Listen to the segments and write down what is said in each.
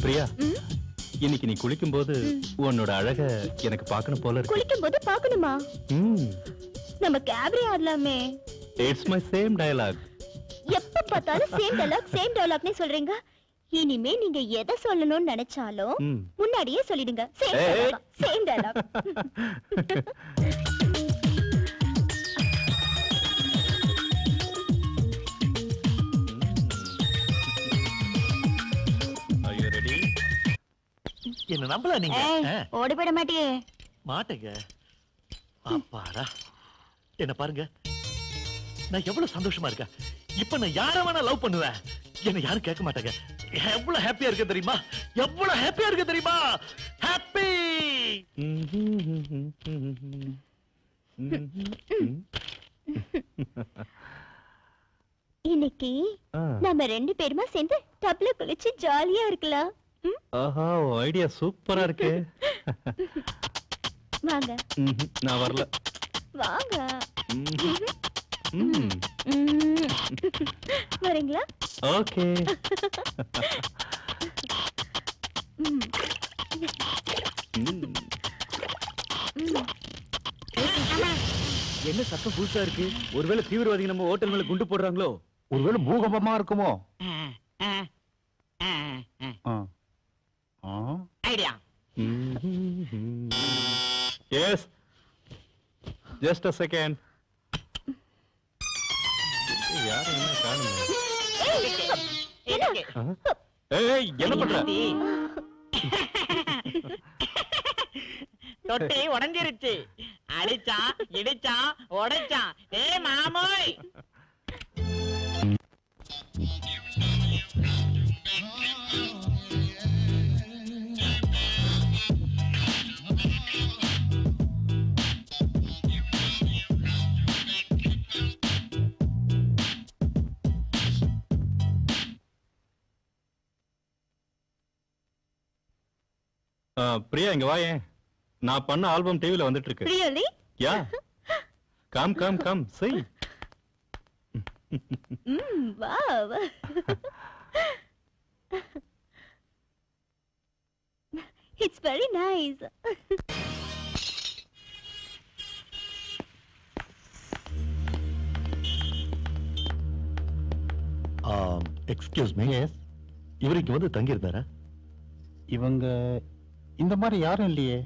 பிரியா, இன்னைக்கு நீ குளிக்கும் போது உன்னோட அழக எனக்கு பார்க்கணும் போல இருக்கு. குளிக்கும் போது பார்க்கணுமா? நம்ம கேப்ரே ஆடலாமே. It's my same dialogue. எப்ப பார்த்தாலும் சேம் டயலாக்னே சொல்றீங்க. இனிமே நீங்க எதை சொல்லணும்னு நினைச்சாலும் முன்னாடியே சொல்லிடுங்க. Same dialogue. என்ன நம்பல நீங்க? ஓடி போயிட மாட்டியே? மாட்டேங்க. அப்பாடா, என்ன பாருங்க, நான் எவ்வளவு சந்தோஷமா இருக்கேன். இப்ப நான் யார வேணா லவ் பண்ணுவேன், என்ன யாரும் கேட்க மாட்டாங்க. எவ்வளவு ஹாப்பியா இருக்க தெரியுமா? எவ்வளவு ஹாப்பியா இருக்க தெரியுமா? ஹாப்பி. இன்னைக்கு நம்ம ரெண்டு பேருமா சேர்ந்து டப்ல குளிச்சு ஜாலியா இருக்கலாம். ஆஹா, ஐடியா சூப்பரா இருக்கு. வாங்க. நான் வரல. வாங்க. வரீங்களா? ஓகே. என்ன சத்தம் புதுசா இருக்கு? ஒருவேளை தீவிரவாதிகள் நம்ம ஹோட்டல் மேல குண்டு போடுறாங்களோ? ஒருவேளை பூகம்பமா இருக்குமோ? Idea. Yes, just a second. யார் என்ன காணுமே? ஏய், என்ன பண்ற? தொட்டி உடைஞ்சிருச்சு. அடிச்சா இடிச்சா உடைச்சா. ஏ மாமோய். பிரியா, இங்க வாயே. நான் பண்ண ஆல்பம் டிவில வந்துட்டு இருக்கு. Really? Yeah. Come, see. Wow. It's very nice. Excuse me. இவருக்கு வந்து தங்கி இருந்தாரா? இவங்க இந்த மாதிரி யாரும் இல்லையே.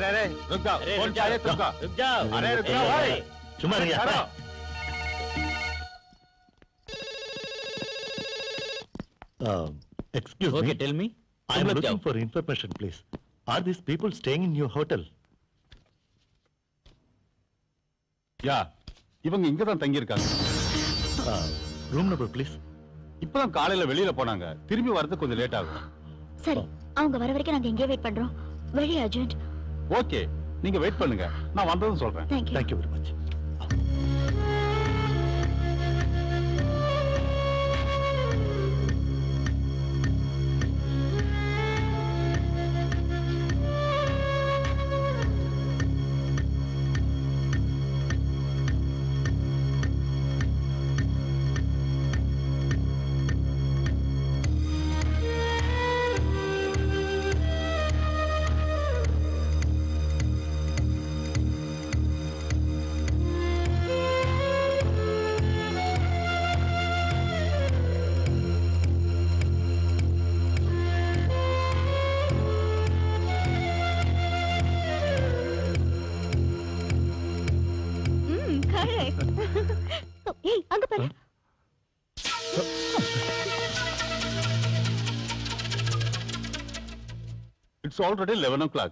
अरे रुक जाओ, फोन क्या है तुमका? रुक जाओ, अरे रुक जाओ भाई, சும்மா இருங்க. Excuse me. Okay, tell me. I am looking for information, please. Are these people staying in your hotel? யா, இவங்க இங்க தான் தங்கி இருக்காங்க. Room number please. இப்பதான் காலையில வெளியில போனாங்க, திரும்பி வரது கொஞ்சம் லேட் ஆகும். சரி, அவங்க வர வரைக்கும் நாங்க எங்கே வெயிட் பண்றோம். Very urgent. ஓகே, நீங்க வெயிட் பண்ணுங்க, நான் வந்ததும் சொல்றேன். Thank you very much. ஏய், அங்க பாரு. It's already 11 o'clock.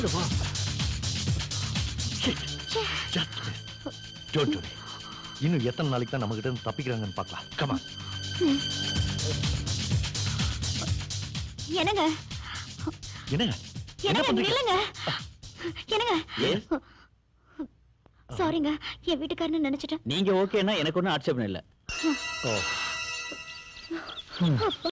சீக்கிரமா. Just miss. Don't worry. இன்னும் எத்தனை நாளைக்கு தான் நம்ம கிட்ட இருந்து தப்பிக்கிறாங்கன்னு பார்க்கலாம். Come on. என்னங்க என்னங்க என்னங்க நில்லுங்க என்னங்க சாரிங்க என் வீட்டுக்காரன்னு நினைச்சிட்டேன். நீங்க ஓகேன்னா எனக்கு ஒன்றும் ஆட்சேபம் இல்லை. ஓ